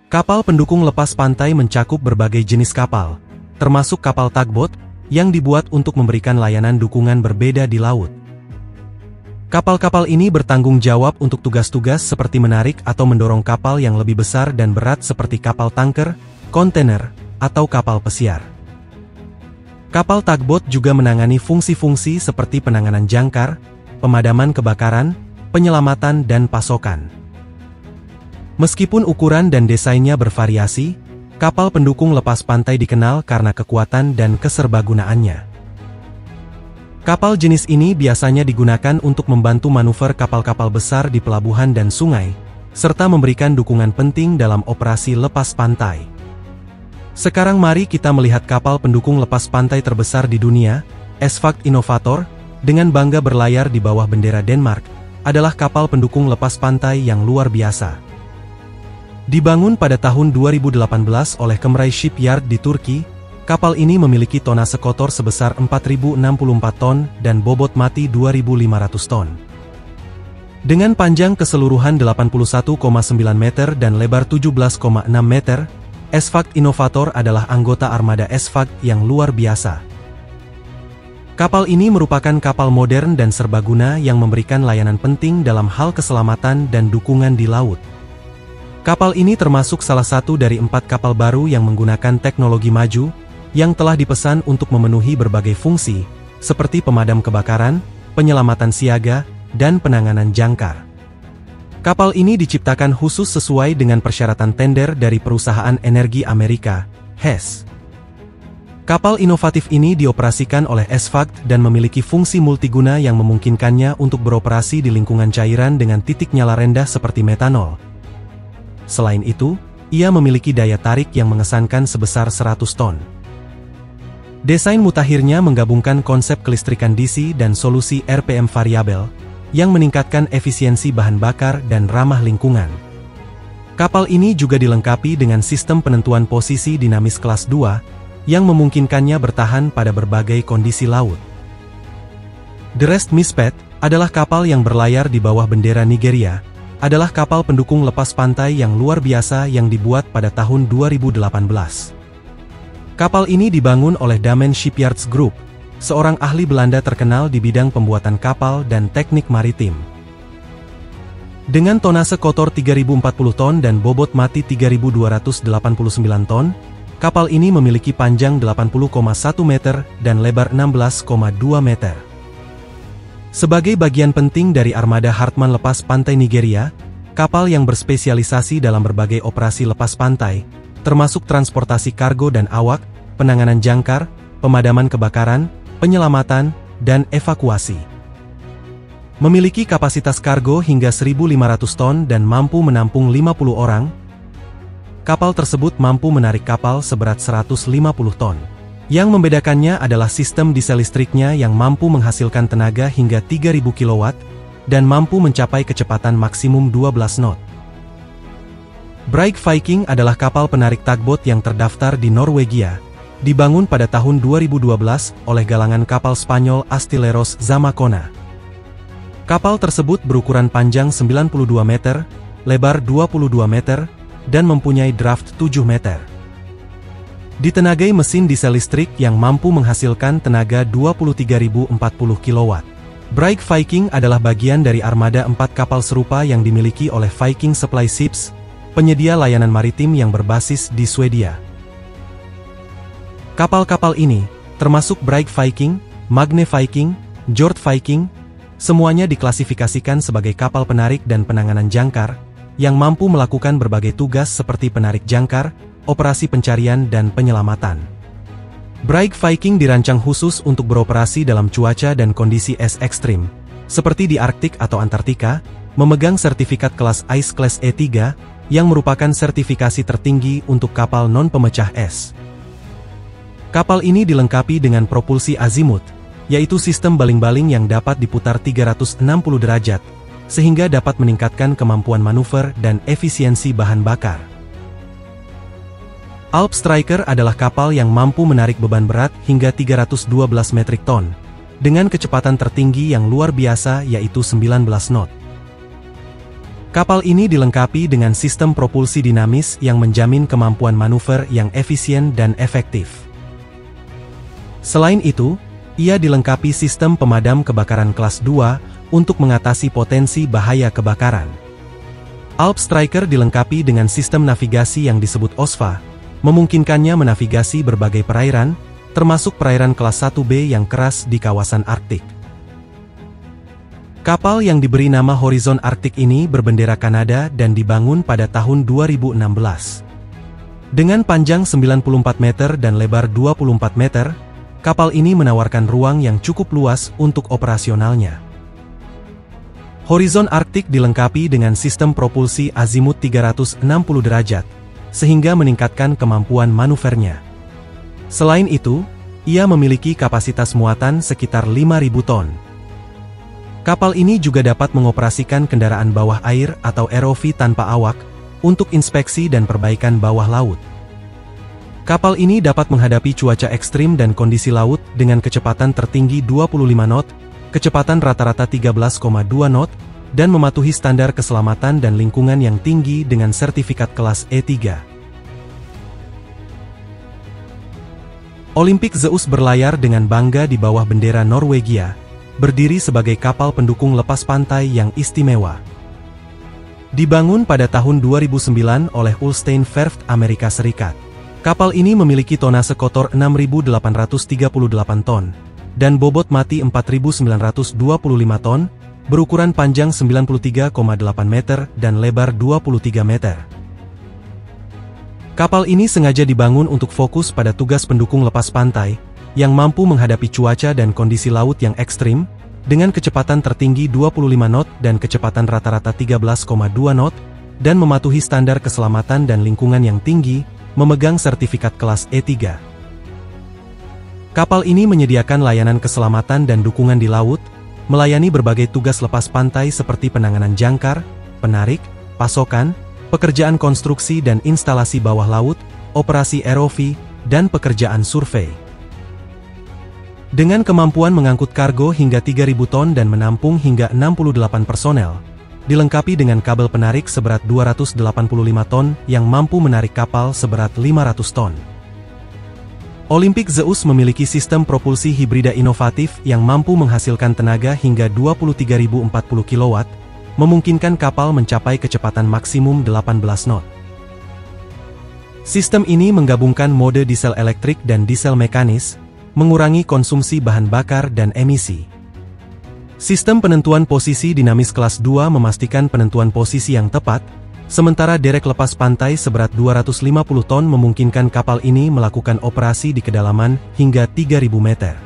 Kapal pendukung lepas pantai mencakup berbagai jenis kapal, termasuk kapal tugboat, yang dibuat untuk memberikan layanan dukungan berbeda di laut. Kapal-kapal ini bertanggung jawab untuk tugas-tugas seperti menarik atau mendorong kapal yang lebih besar dan berat seperti kapal tanker, kontainer, atau kapal pesiar. Kapal tugboat juga menangani fungsi-fungsi seperti penanganan jangkar, pemadaman kebakaran, penyelamatan dan pasokan. Meskipun ukuran dan desainnya bervariasi, kapal pendukung lepas pantai dikenal karena kekuatan dan keserbagunaannya. Kapal jenis ini biasanya digunakan untuk membantu manuver kapal-kapal besar di pelabuhan dan sungai, serta memberikan dukungan penting dalam operasi lepas pantai. Sekarang mari kita melihat kapal pendukung lepas pantai terbesar di dunia, Esvagt Innovator, dengan bangga berlayar di bawah bendera Denmark, adalah kapal pendukung lepas pantai yang luar biasa. Dibangun pada tahun 2018 oleh Kemray Shipyard di Turki, kapal ini memiliki tonase kotor sebesar 4.064 ton dan bobot mati 2.500 ton. Dengan panjang keseluruhan 81,9 meter dan lebar 17,6 meter, Esvagt Innovator adalah anggota armada Esvagt yang luar biasa. Kapal ini merupakan kapal modern dan serbaguna yang memberikan layanan penting dalam hal keselamatan dan dukungan di laut. Kapal ini termasuk salah satu dari 4 kapal baru yang menggunakan teknologi maju, yang telah dipesan untuk memenuhi berbagai fungsi, seperti pemadam kebakaran, penyelamatan siaga, dan penanganan jangkar. Kapal ini diciptakan khusus sesuai dengan persyaratan tender dari perusahaan energi Amerika, Hess. Kapal inovatif ini dioperasikan oleh Esvagt dan memiliki fungsi multiguna yang memungkinkannya untuk beroperasi di lingkungan cairan dengan titik nyala rendah seperti metanol. Selain itu, ia memiliki daya tarik yang mengesankan sebesar 100 ton. Desain mutakhirnya menggabungkan konsep kelistrikan DC dan solusi RPM variabel, yang meningkatkan efisiensi bahan bakar dan ramah lingkungan. Kapal ini juga dilengkapi dengan sistem penentuan posisi dinamis kelas 2, yang memungkinkannya bertahan pada berbagai kondisi laut. The Rest Mispet adalah kapal yang berlayar di bawah bendera Nigeria, adalah kapal pendukung lepas pantai yang luar biasa yang dibuat pada tahun 2018. Kapal ini dibangun oleh Damen Shipyards Group, seorang ahli Belanda terkenal di bidang pembuatan kapal dan teknik maritim. Dengan tonase kotor 3.040 ton dan bobot mati 3.289 ton, kapal ini memiliki panjang 80,1 meter dan lebar 16,2 meter. Sebagai bagian penting dari armada Hartmann Lepas Pantai Nigeria, kapal yang berspesialisasi dalam berbagai operasi lepas pantai, termasuk transportasi kargo dan awak, penanganan jangkar, pemadaman kebakaran, penyelamatan, dan evakuasi. Memiliki kapasitas kargo hingga 1.500 ton dan mampu menampung 50 orang, kapal tersebut mampu menarik kapal seberat 150 ton. Yang membedakannya adalah sistem diesel listriknya yang mampu menghasilkan tenaga hingga 3.000 kW, dan mampu mencapai kecepatan maksimum 12 knot. Break Viking adalah kapal penarik tugboat yang terdaftar di Norwegia, dibangun pada tahun 2012 oleh galangan kapal Spanyol Astilleros Zamacona. Kapal tersebut berukuran panjang 92 meter, lebar 22 meter, dan mempunyai draft 7 meter. Ditenagai mesin diesel listrik yang mampu menghasilkan tenaga 23.040 kW. Break Viking adalah bagian dari armada 4 kapal serupa yang dimiliki oleh Viking Supply Ships, penyedia layanan maritim yang berbasis di Swedia. Kapal-kapal ini, termasuk Break Viking, Magne Viking, Jord Viking, semuanya diklasifikasikan sebagai kapal penarik dan penanganan jangkar, yang mampu melakukan berbagai tugas seperti penarik jangkar, operasi pencarian dan penyelamatan. Break Viking dirancang khusus untuk beroperasi dalam cuaca dan kondisi es ekstrim, seperti di Arktik atau Antartika, memegang sertifikat kelas Ice Class E3, yang merupakan sertifikasi tertinggi untuk kapal non-pemecah es. Kapal ini dilengkapi dengan propulsi azimut, yaitu sistem baling-baling yang dapat diputar 360 derajat, sehingga dapat meningkatkan kemampuan manuver dan efisiensi bahan bakar. Alp Striker adalah kapal yang mampu menarik beban berat hingga 312 metrik ton, dengan kecepatan tertinggi yang luar biasa yaitu 19 knot. Kapal ini dilengkapi dengan sistem propulsi dinamis yang menjamin kemampuan manuver yang efisien dan efektif. Selain itu, ia dilengkapi sistem pemadam kebakaran kelas 2 untuk mengatasi potensi bahaya kebakaran. Alp Striker dilengkapi dengan sistem navigasi yang disebut OSVA, memungkinkannya menavigasi berbagai perairan, termasuk perairan kelas 1B yang keras di kawasan Arktik. Kapal yang diberi nama Horizon Arctic ini berbendera Kanada dan dibangun pada tahun 2016. Dengan panjang 94 meter dan lebar 24 meter, kapal ini menawarkan ruang yang cukup luas untuk operasionalnya. Horizon Arctic dilengkapi dengan sistem propulsi azimut 360 derajat, sehingga meningkatkan kemampuan manuvernya. Selain itu, ia memiliki kapasitas muatan sekitar 5.000 ton. Kapal ini juga dapat mengoperasikan kendaraan bawah air atau ROV tanpa awak, untuk inspeksi dan perbaikan bawah laut. Kapal ini dapat menghadapi cuaca ekstrim dan kondisi laut dengan kecepatan tertinggi 25 knot, kecepatan rata-rata 13,2 knot, dan mematuhi standar keselamatan dan lingkungan yang tinggi dengan sertifikat kelas E3. Olympic Zeus berlayar dengan bangga di bawah bendera Norwegia, berdiri sebagai kapal pendukung lepas pantai yang istimewa. Dibangun pada tahun 2009 oleh Ulstein Verft Amerika Serikat. Kapal ini memiliki tonase kotor 6.838 ton, dan bobot mati 4.925 ton, berukuran panjang 93,8 meter dan lebar 23 meter. Kapal ini sengaja dibangun untuk fokus pada tugas pendukung lepas pantai, yang mampu menghadapi cuaca dan kondisi laut yang ekstrim, dengan kecepatan tertinggi 25 knot dan kecepatan rata-rata 13,2 knot, dan mematuhi standar keselamatan dan lingkungan yang tinggi, memegang sertifikat kelas E3. Kapal ini menyediakan layanan keselamatan dan dukungan di laut, melayani berbagai tugas lepas pantai seperti penanganan jangkar, penarik, pasokan, pekerjaan konstruksi dan instalasi bawah laut, operasi ROV, dan pekerjaan survei. Dengan kemampuan mengangkut kargo hingga 3.000 ton dan menampung hingga 68 personel, dilengkapi dengan kabel penarik seberat 285 ton yang mampu menarik kapal seberat 500 ton. Olympic Zeus memiliki sistem propulsi hibrida inovatif yang mampu menghasilkan tenaga hingga 23.040 kW, memungkinkan kapal mencapai kecepatan maksimum 18 knot. Sistem ini menggabungkan mode diesel elektrik dan diesel mekanis, mengurangi konsumsi bahan bakar dan emisi. Sistem penentuan posisi dinamis kelas 2 memastikan penentuan posisi yang tepat, sementara derek lepas pantai seberat 250 ton memungkinkan kapal ini melakukan operasi di kedalaman hingga 3.000 meter.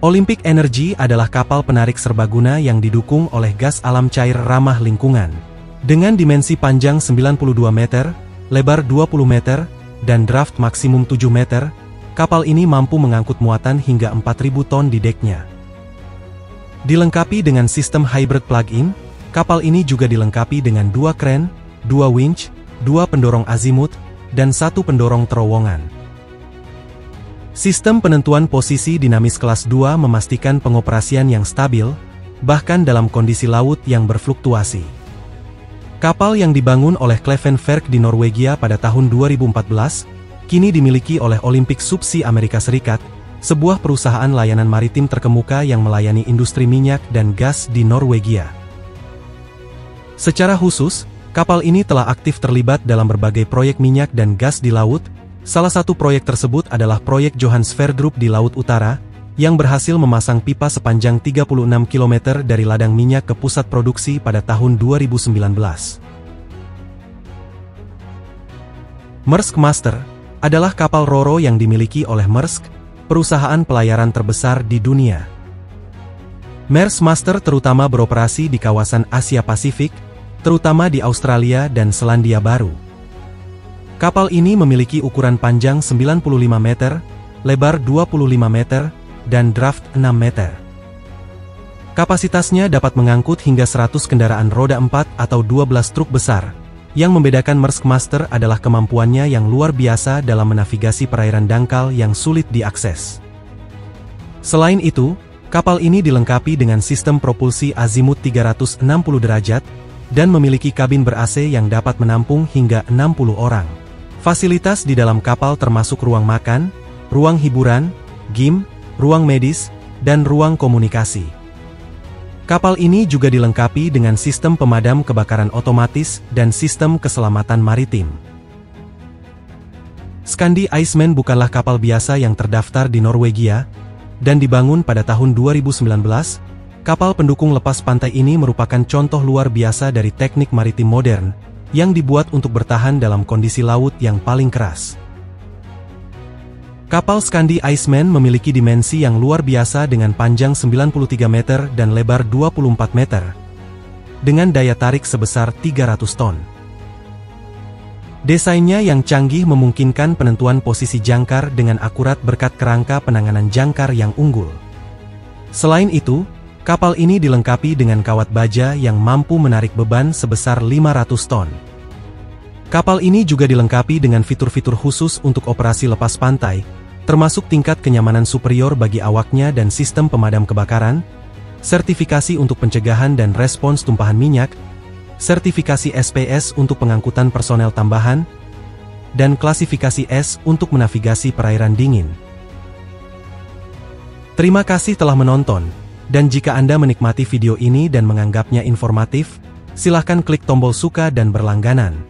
Olympic Energy adalah kapal penarik serbaguna yang didukung oleh gas alam cair ramah lingkungan. Dengan dimensi panjang 92 meter, lebar 20 meter, dan draft maksimum 7 meter, kapal ini mampu mengangkut muatan hingga 4.000 ton di deknya. Dilengkapi dengan sistem hybrid plug-in, kapal ini juga dilengkapi dengan 2 kren, 2 winch, 2 pendorong azimut, dan 1 pendorong terowongan. Sistem penentuan posisi dinamis kelas 2 memastikan pengoperasian yang stabil, bahkan dalam kondisi laut yang berfluktuasi. Kapal yang dibangun oleh Kleven Verk di Norwegia pada tahun 2014, kini dimiliki oleh Olympic Subsea Amerika Serikat, sebuah perusahaan layanan maritim terkemuka yang melayani industri minyak dan gas di Norwegia. Secara khusus, kapal ini telah aktif terlibat dalam berbagai proyek minyak dan gas di laut. Salah satu proyek tersebut adalah proyek Johan Sverdrup di Laut Utara, yang berhasil memasang pipa sepanjang 36 km dari ladang minyak ke pusat produksi pada tahun 2019. Maersk Master adalah kapal ro-ro yang dimiliki oleh Maersk, perusahaan pelayaran terbesar di dunia. Maersk Master terutama beroperasi di kawasan Asia Pasifik, terutama di Australia dan Selandia Baru. Kapal ini memiliki ukuran panjang 95 meter, lebar 25 meter, dan draft 6 meter. Kapasitasnya dapat mengangkut hingga 100 kendaraan roda 4 atau 12 truk besar. Yang membedakan Maersk Master adalah kemampuannya yang luar biasa dalam menavigasi perairan dangkal yang sulit diakses. Selain itu, Kapal ini dilengkapi dengan sistem propulsi azimut 360 derajat, dan memiliki kabin ber-AC yang dapat menampung hingga 60 orang. Fasilitas di dalam kapal termasuk ruang makan, ruang hiburan, gym, ruang medis, dan ruang komunikasi. Kapal ini juga dilengkapi dengan sistem pemadam kebakaran otomatis dan sistem keselamatan maritim. Skandi Iceman bukanlah kapal biasa yang terdaftar di Norwegia, dan dibangun pada tahun 2019, kapal pendukung lepas pantai ini merupakan contoh luar biasa dari teknik maritim modern, yang dibuat untuk bertahan dalam kondisi laut yang paling keras. Kapal Skandi Iceman memiliki dimensi yang luar biasa dengan panjang 93 meter dan lebar 24 meter, dengan daya tarik sebesar 300 ton. Desainnya yang canggih memungkinkan penentuan posisi jangkar dengan akurat berkat kerangka penanganan jangkar yang unggul. Selain itu, kapal ini dilengkapi dengan kawat baja yang mampu menarik beban sebesar 500 ton. Kapal ini juga dilengkapi dengan fitur-fitur khusus untuk operasi lepas pantai, termasuk tingkat kenyamanan superior bagi awaknya dan sistem pemadam kebakaran, sertifikasi untuk pencegahan dan respons tumpahan minyak, sertifikasi SPS untuk pengangkutan personel tambahan, dan klasifikasi S untuk menavigasi perairan dingin. Terima kasih telah menonton, dan jika Anda menikmati video ini dan menganggapnya informatif, silahkan klik tombol suka dan berlangganan.